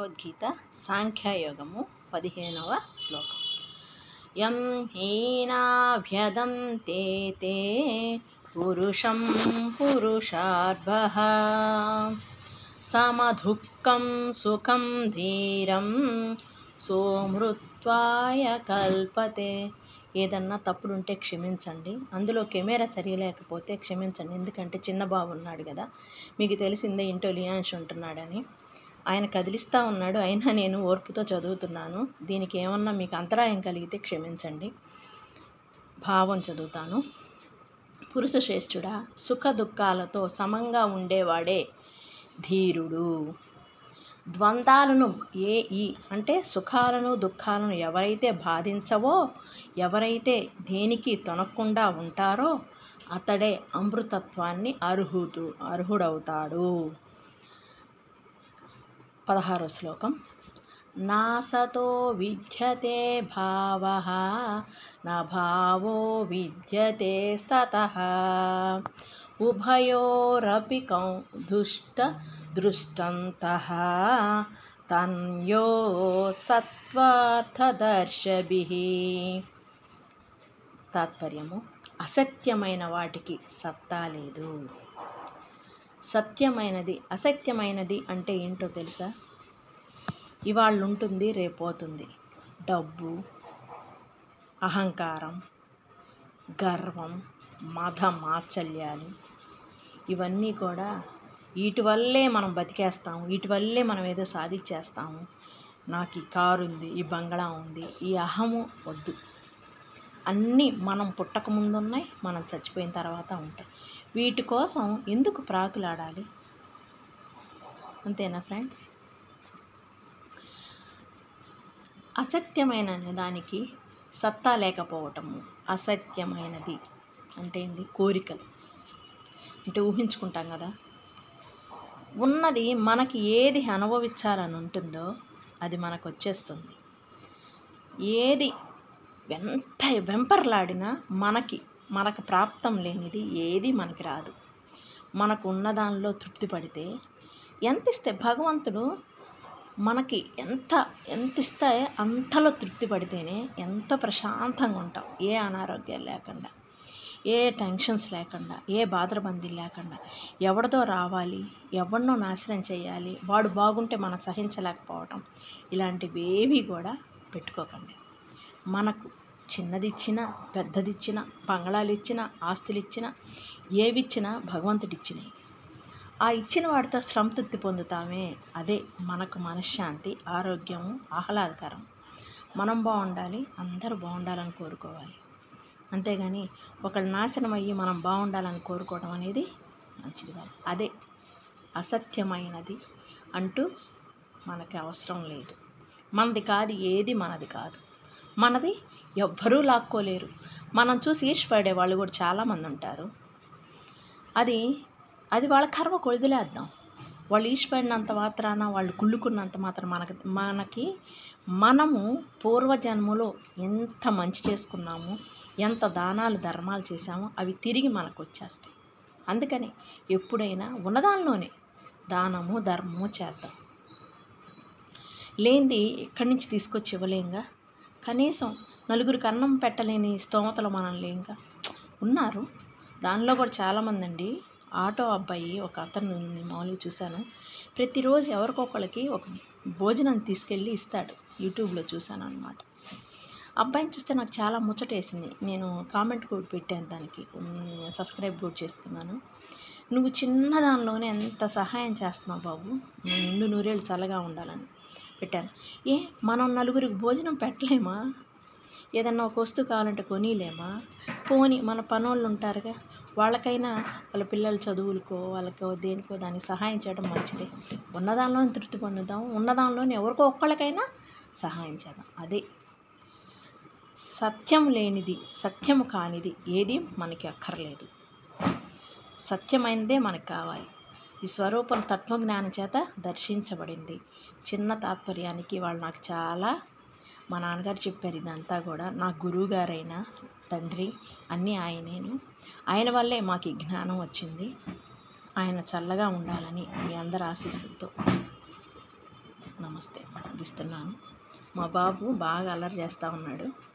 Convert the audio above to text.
భగవద్గీత సాంఖ్యయోగము 15వ శ్లోకం. యం హీనాభ్యదంతే తే పురుషం పురుషార్థః సమదుఃఖం సుఖం ధీరం సోమృత్వాయ కల్పతే. ఏదన్నా తప్పులుంటే క్షమించండి. అందులో కెమెరా సరి లేకపోతే క్షమించండి. ఎందుకంటే చిన్న బాబు ఉన్నాడు కదా, మీకు తెలిసిందే, ఇంట్లో లియాన్స్ ఉంటున్నాడని. ఆయన కదిలిస్తూ ఉన్నాడు, అయినా నేను ఓర్పుతో చదువుతున్నాను. దీనికి ఏమన్నా మీకు అంతరాయం కలిగితే క్షమించండి. భావం చదువుతాను. పురుష శ్రేష్ఠుడా, సుఖ దుఃఖాలతో సమంగా ఉండేవాడే ధీరుడు. ద్వంద్వాలను అంటే సుఖాలను దుఃఖాలను ఎవరైతే బాధించవో, ఎవరైతే దేనికి తొనకుండా ఉంటారో అతడే అమృతత్వాన్ని అర్హుడవుతాడు. 16వ శ్లోకం. నాసతో విద్యతే భావః న భావో విద్యతే స్తతః ఉభయోరపి దృష్టంతః తన్యో తత్వార్థదర్శభిః. తాత్పర్యము: అసత్యమైన వాటికి సత్తా లేదు. సత్యమైనది అసత్యమైనది అంటే ఏంటో తెలుసా? ఇవాళ ఉంటుంది, రేపోతుంది. డబ్బు, అహంకారం, గర్వం, మద మాత్సల్యాలు, ఇవన్నీ కూడా వీటి వల్లే మనం బతికేస్తాము. వీటి వల్లే మనం ఏదో సాధించేస్తాము. నాకు ఈ కారు ఉంది, ఈ బంగళా ఉంది. ఈ అహము వద్దు. అన్నీ మనం పుట్టకముందు ఉన్నాయి, మనం చచ్చిపోయిన తర్వాత ఉంటాయి. వీటి కోసం ఎందుకు ప్రాకులాడాలి? అంతేనా ఫ్రెండ్స్? అసత్యమైన దానికి సత్తా లేకపోవటము. అసత్యమైనది అంటే ఏంది? కోరికలు. అంటే ఊహించుకుంటాం కదా. ఉన్నది మనకి ఏది అనుభవించాలని ఉంటుందో అది మనకు వచ్చేస్తుంది. ఏది ఎంత వెంపర్లాడినా మనకు ప్రాప్తం లేనిది ఏది మనకి రాదు. మనకు ఉన్న దానిలో తృప్తి పడితే, ఎంత ఇస్తే భగవంతుడు మనకి ఎంత ఇస్తే అంతలో తృప్తి పడితేనే ఎంత ప్రశాంతంగా ఉంటాం. ఏ అనారోగ్యాలు లేకుండా, ఏ టెన్షన్స్ లేకుండా, ఏ బాధరబందీలు లేకుండా. ఎవరితో రావాలి, ఎవరినో నాశనం చేయాలి, వాడు బాగుంటే మనం సహించలేకపోవటం, ఇలాంటివేవి కూడా పెట్టుకోకండి. మనకు చిన్నదిచ్చినా పెద్దదిచ్చినా, బంగళాలు ఇచ్చినా, ఆస్తులు ఇచ్చినా, ఏవిచ్చినా భగవంతుడిచ్చినాయి. ఆ ఇచ్చిన వాటితో సంతృప్తి పొందుతామే, అదే మనకు మనశ్శాంతి, ఆరోగ్యము, ఆహ్లాదకరం. మనం బాగుండాలి, అందరూ బాగుండాలని కోరుకోవాలి. అంతేగాని ఒకళ్ళు నాశనం అయ్యి మనం బాగుండాలని కోరుకోవడం అనేది మంచిది కాదు. అదే అసత్యమైనది అంటూ మనకి అవసరం లేదు. మనది కాదు, ఏది మనది కాదు. మనది ఎవ్వరూ లాక్కోలేరు. మనం చూసి ఈర్ష్యపడే వాళ్ళు కూడా చాలామంది ఉంటారు. అది వాళ్ళ కర్మ కొదిలేద్దాం. వాళ్ళు ఈర్ష్యపడినంత మాత్రాన, వాళ్ళు కుళ్ళుకున్నంత మాత్రం మనము పూర్వజన్మలో ఎంత మంచి చేసుకున్నామో, ఎంత దానాలు ధర్మాలు చేశామో అవి తిరిగి మనకు వచ్చేస్తాయి. అందుకని ఎప్పుడైనా ఉన్నదానిలోనే దానము ధర్మము చేద్దాం. లేనిది ఎక్కడి నుంచి తీసుకొచ్చి ఇవ్వలేంగా. కనీసం నలుగురికి అన్నం పెట్టలేని స్తోమతలు మనం లేంగా. ఉన్నారు. దానిలో కూడా చాలామంది అండి. ఆటో అబ్బాయి ఒక అతను మామూలుగా చూశాను, ప్రతిరోజు ఎవరికొకళ్ళకి ఒక భోజనం తీసుకెళ్ళి ఇస్తాడు. యూట్యూబ్లో చూశాను అన్నమాట. అబ్బాయిని చూస్తే నాకు చాలా ముచ్చటేసింది. నేను కామెంట్ కూడా పెట్టాను, దానికి సబ్స్క్రైబ్ కూడా చేసుకున్నాను. నువ్వు చిన్న దానిలోనే ఎంత సహాయం చేస్తున్నావు బాబు, నువ్వు నిండు నూరేళ్ళు చల్లగా ఉండాలని పెట్టాను. మనం నలుగురికి భోజనం పెట్టలేమా? ఏదన్నా ఒక వస్తువు కావాలంటే కొనిలేమా? పోని మన పనోళ్ళు ఉంటారుగా, వాళ్ళకైనా వాళ్ళ పిల్లల చదువులకో వాళ్ళకో దేనికో దానికి సహాయం చేయడం మంచిదే. ఉన్నదానిలోనే తృప్తి పొందుదాం. ఉన్నదానిలోనే ఎవరికో ఒక్కళ్ళకైనా సహాయం చేద్దాం. అదే సత్యం లేనిది, సత్యము కానిది ఏది మనకి అక్కర్లేదు. సత్యమైనదే మనకు కావాలి. ఈ స్వరూపం తత్వజ్ఞానం చేత దర్శించబడింది. చిన్న తాత్పర్యానికి వాళ్ళు నాకు చాలా, మా నాన్నగారు చెప్పారు. ఇదంతా కూడా నా గురువుగారైన తండ్రి అన్నీ ఆయనేను. ఆయన వల్లే మాకు ఈ జ్ఞానం వచ్చింది. ఆయన చల్లగా ఉండాలని మీ అందరి ఆశీస్సులతో నమస్తే ముగిస్తున్నాను. మా బాబు బాగా అల్లరి చేస్తూ ఉన్నాడు.